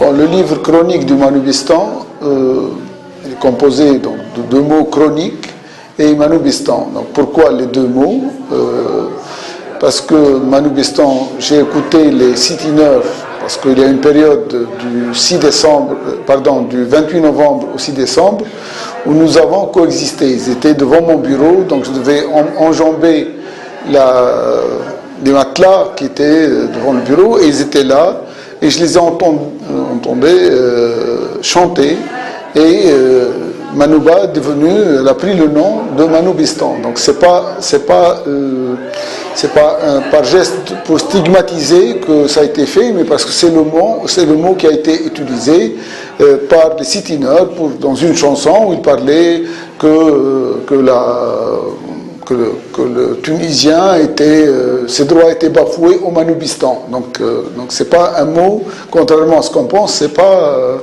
Bon, le livre chronique du Manoubistan est composé donc, de deux mots, chronique et Manoubistan. Donc pourquoi les deux mots? Parce que Manoubistan, j'ai écouté les sit-iners, parce qu'il y a une période du 28 novembre au 6 décembre, où nous avons coexisté. Ils étaient devant mon bureau, donc je devais enjamber les matelas qui étaient devant le bureau, et ils étaient là, et je les ai entendus chanter, et Manouba est devenu, elle a pris le nom de Manoubistan. Donc c'est pas par geste pour stigmatiser que ça a été fait, mais parce que c'est le mot qui a été utilisé par les sit-iners dans une chanson où il parlait que le Tunisien ses droits étaient bafoués au Manoubistan. Donc c'est pas un mot, contrairement à ce qu'on pense, c'est pas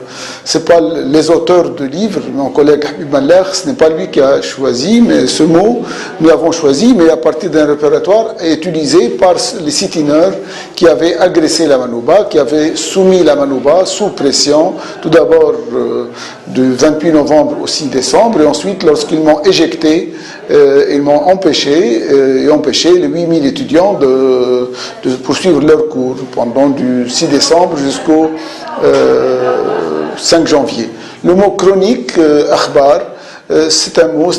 les auteurs de livres, mon collègue Habib Mallah, ce n'est pas lui qui a choisi, mais ce mot, nous l'avons choisi, mais à partir d'un répertoire utilisé par les sit-iners qui avaient agressé la Manouba, qui avaient soumis la Manouba sous pression, tout d'abord du 28 novembre au 6 décembre, et ensuite lorsqu'ils m'ont éjecté, ils m'ont empêché les 8000 étudiants de poursuivre leurs cours pendant du 6 décembre jusqu'au 5 janvier. Le mot chronique, akhbar, c'est un mot,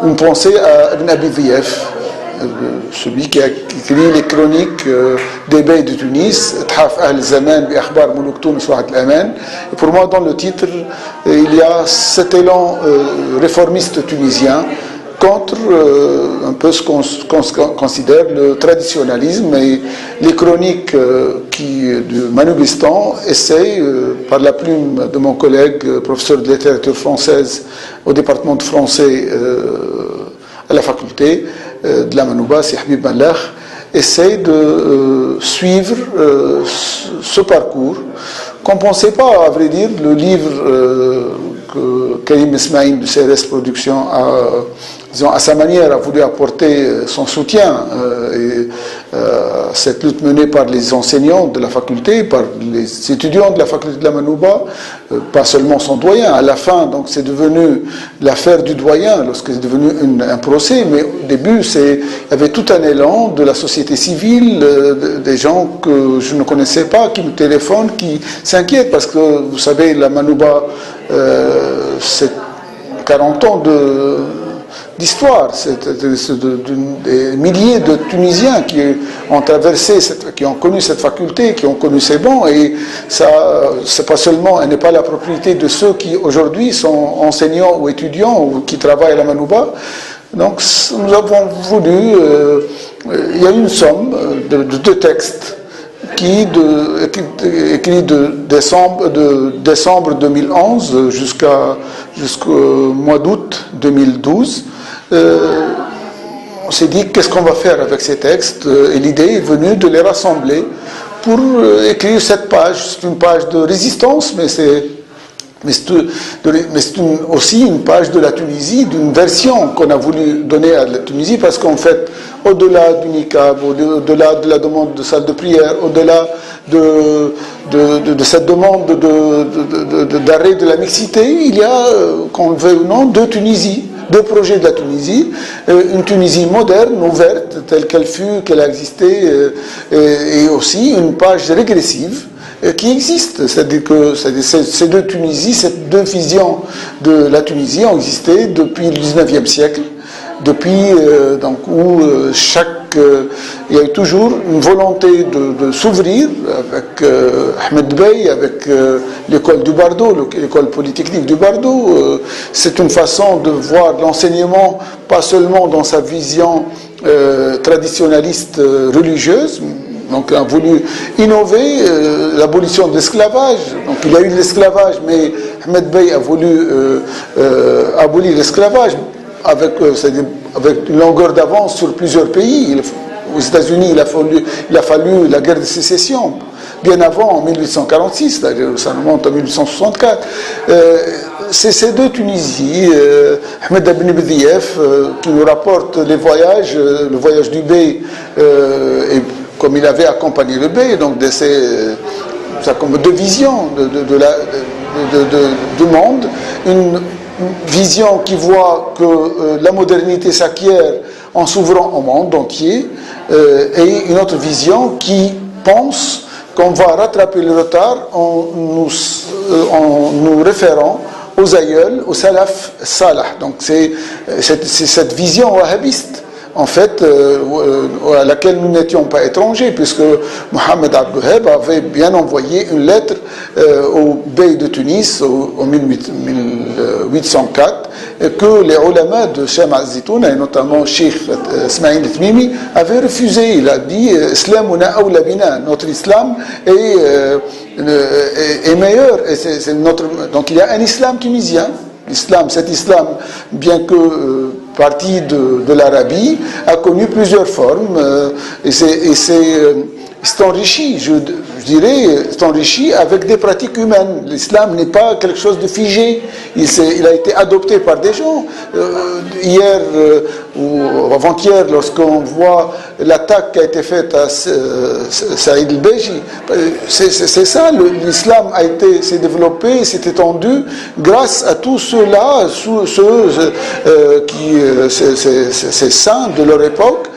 une pensée à Ibn Abi Dhiyaf, celui qui a écrit les chroniques des bey de Tunis, Thaf al-Zaman bi akhbar Moulouk Tunis wa al-Aman. Et pour moi, dans le titre, il y a cet élan réformiste tunisien contre un peu ce qu'on considère le traditionnalisme, et les chroniques du Manoubistan essayent, par la plume de mon collègue, professeur de littérature française au département de français à la faculté de la Manouba, c'est Habib Mallah, essaye de suivre ce parcours qu'on ne pensait pas, à vrai dire. Le livre que Karim Ismaïl de CRS Productions à sa manière a voulu apporter son soutien cette lutte menée par les enseignants de la faculté, par les étudiants de la faculté de la Manouba, pas seulement son doyen. À la fin, donc, c'est devenu l'affaire du doyen lorsque c'est devenu un procès, mais au début, il y avait tout un élan de la société civile, des gens que je ne connaissais pas, qui me téléphonent, qui s'inquiètent, parce que, vous savez, la Manouba, c'est 40 ans d'histoire, c'est des milliers de Tunisiens qui ont traversé, qui ont connu cette faculté, qui ont connu ces bancs, et ça, c'est pas seulement, elle n'est pas la propriété de ceux qui aujourd'hui sont enseignants ou étudiants ou qui travaillent à la Manouba. Donc nous avons voulu, il y a une somme de deux textes écrit de décembre 2011 jusqu'au mois d'août 2012. On s'est dit qu'est-ce qu'on va faire avec ces textes, et l'idée est venue de les rassembler pour écrire cette page. C'est une page de résistance, mais c'est aussi une page de la Tunisie, d'une version qu'on a voulu donner à la Tunisie, parce qu'en fait, au-delà du niqab, au-delà de la demande de salle de prière, au-delà de cette demande d'arrêt de la mixité, il y a, qu'on le veuille ou non, deux Tunisies, deux projets de la Tunisie, une Tunisie moderne, ouverte, telle qu'elle fut, qu'elle a existé, et aussi une page régressive qui existe. C'est-à-dire que ces deux Tunisies, ces deux visions de la Tunisie ont existé depuis le 19e siècle, depuis où il y a eu toujours une volonté de s'ouvrir avec Ahmed Bey, avec l'école du Bardo, l'école polytechnique du Bardo. C'est une façon de voir l'enseignement pas seulement dans sa vision traditionnaliste religieuse. Donc, on a voulu innover l'abolition de l'esclavage. Donc, il y a eu de l'esclavage, mais Ahmed Bey a voulu abolir l'esclavage avec une longueur d'avance sur plusieurs pays. Aux États-Unis, il a fallu la guerre de sécession, bien avant, en 1846, ça remonte en 1864. C'est ces deux Tunisies, Ahmed Ibn Bidiyef, qui nous rapporte les voyages, le voyage du Bey, et comme il avait accompagné le bey, donc de visions du monde, une vision qui voit que la modernité s'acquiert en s'ouvrant au monde entier, et une autre vision qui pense qu'on va rattraper le retard en nous référant aux aïeuls, au salaf salah. Donc c'est cette vision wahhabiste, en fait, à laquelle nous n'étions pas étrangers, puisque Mohamed Abdel Wahhab avait bien envoyé une lettre au bey de Tunis en 1804, que les ulama de Cheikh Al-Zitoun, et notamment Cheikh Ismaïl Tmimi, avaient refusé. Il a dit « Islamuna awla bina », notre islam est meilleur. Et donc il y a un islam tunisien. L'islam, cet islam, bien que parti de l'Arabie, a connu plusieurs formes, et c'est enrichi, je dirais, c'est enrichi avec des pratiques humaines. L'islam n'est pas quelque chose de figé, il a été adopté par des gens. Hier ou avant-hier, lorsqu'on voit l'attaque qui a été faite à Saïd el-Beji, c'est ça, l'islam s'est développé, s'est étendu grâce à tous ceux-là, ces saints de leur époque,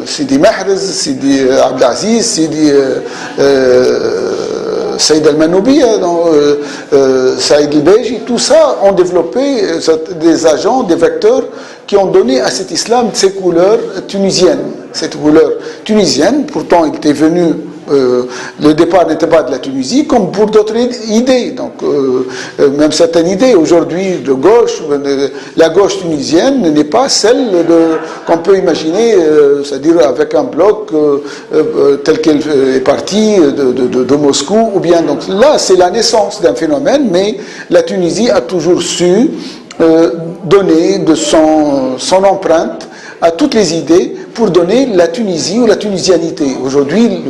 Sidi Mahrez, Sidi Abdelaziz, Sidi Saïd al-Manoubi, Saïd el-Beji, tout ça ont développé des agents, des vecteurs qui ont donné à cet islam ces couleurs tunisiennes. Cette couleur tunisienne, pourtant il était venu, le départ n'était pas de la Tunisie, comme pour d'autres idées. Donc, même certaines idées aujourd'hui de gauche, la gauche tunisienne n'est pas celle qu'on peut imaginer, c'est-à-dire avec un bloc tel qu'elle est partie de Moscou, ou bien. Donc là, c'est la naissance d'un phénomène, mais la Tunisie a toujours su donner de son empreinte à toutes les idées pour donner la Tunisie ou la tunisianité. Aujourd'hui,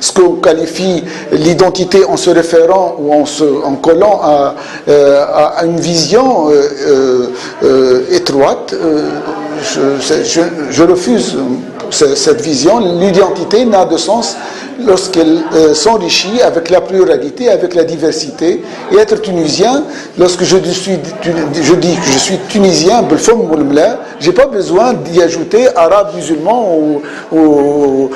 ce qu'on qualifie l'identité en se référant ou en collant à une vision étroite, je refuse cette vision. L'identité n'a de sens lorsqu'elle s'enrichit avec la pluralité, avec la diversité. Et être tunisien, lorsque je dis que je suis tunisien, je n'ai pas besoin d'y ajouter arabe, musulman ou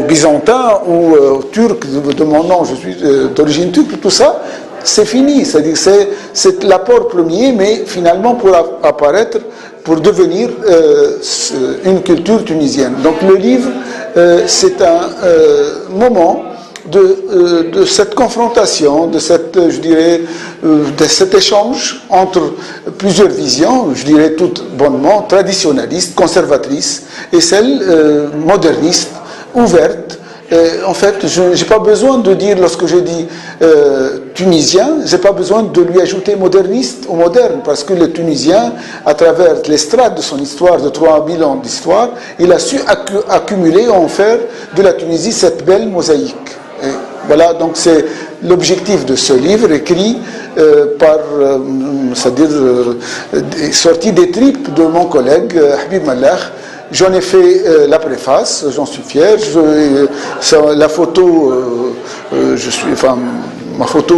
byzantin ou turc de mon nom, je suis d'origine turque, tout ça, c'est fini. C'est-à-dire c'est l'apport premier, mais finalement pour apparaître, pour devenir une culture tunisienne. Donc le livre, c'est un moment de cette confrontation, de cette, je dirais, de cet échange entre plusieurs visions, je dirais toutes bonnement, traditionnalistes, conservatrices, et celles modernistes, ouvertes. En fait, je n'ai pas besoin de dire, lorsque je dis tunisien, je n'ai pas besoin de lui ajouter moderniste ou moderne, parce que le Tunisien, à travers les strates de son histoire, de 3000 ans d'histoire, il a su accumuler, en faire de la Tunisie cette belle mosaïque. Et voilà, donc c'est l'objectif de ce livre, écrit c'est-à-dire sorti des tripes de mon collègue Habib Mallah. J'en ai fait la préface, j'en suis fier. La photo, ma photo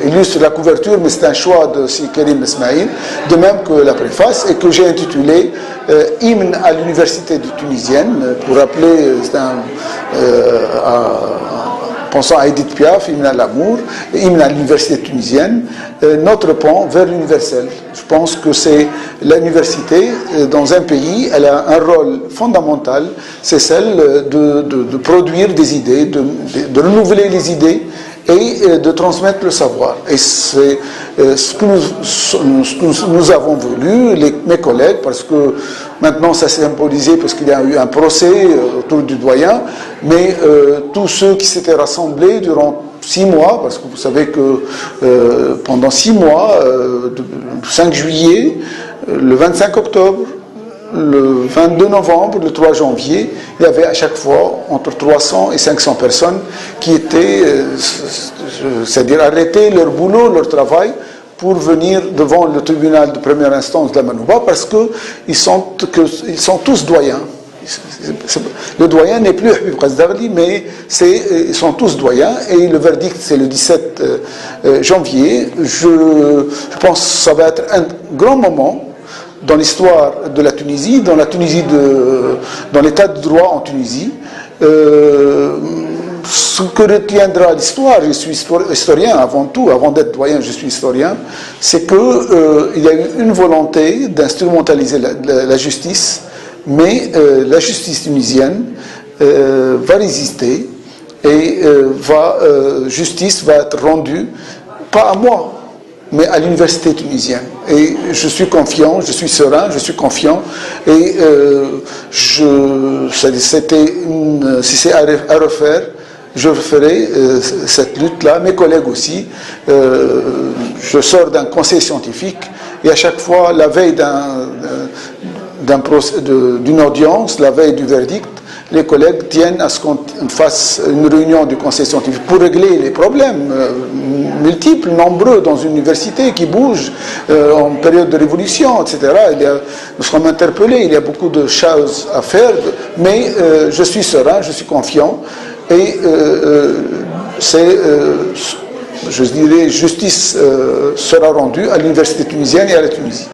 illustre la couverture, mais c'est un choix de Karim Ismaïl, de même que la préface, et que j'ai intitulé Hymne à l'université tunisienne, pour rappeler, pensant à Edith Piaf, Hymne à l'amour, Hymne à l'université tunisienne, notre pont vers l'universel. Je pense que c'est l'université dans un pays, elle a un rôle fondamental, c'est celle de produire des idées, de renouveler les idées et de transmettre le savoir. Et c'est ce que nous avons voulu, mes collègues, parce que maintenant ça s'est symbolisé parce qu'il y a eu un procès autour du doyen, mais tous ceux qui s'étaient rassemblés durant 6 mois, parce que vous savez que pendant 6 mois, le 5 juillet, le 25 octobre, le 22 novembre, le 3 janvier, il y avait à chaque fois entre 300 et 500 personnes qui étaient, c'est-à-dire arrêter leur boulot, leur travail, pour venir devant le tribunal de première instance de la Manouba, parce qu'ils sont tous doyens. Le doyen n'est plus Habib Qasdarli, mais ils sont tous doyens, et le verdict c'est le 17 janvier. Je pense que ça va être un grand moment dans l'histoire de la Tunisie, dans l'état de droit en Tunisie. Ce que retiendra l'histoire, je suis historien avant tout, avant d'être doyen, je suis historien, c'est qu'il y a eu une volonté d'instrumentaliser la justice, mais la justice tunisienne va résister et justice va être rendue, pas à moi, mais à l'université tunisienne. Et je suis confiant, je suis serein, je suis confiant. Et si c'est à refaire, je ferai cette lutte-là. Mes collègues aussi. Je sors d'un conseil scientifique et à chaque fois, la veille d'une audience, la veille du verdict, les collègues tiennent à ce qu'on fasse une réunion du conseil scientifique pour régler les problèmes multiples, nombreux dans une université qui bouge en période de révolution, etc. Nous sommes interpellés, il y a beaucoup de choses à faire, mais je suis serein, je suis confiant, et je dirais, justice sera rendue à l'université tunisienne et à la Tunisie.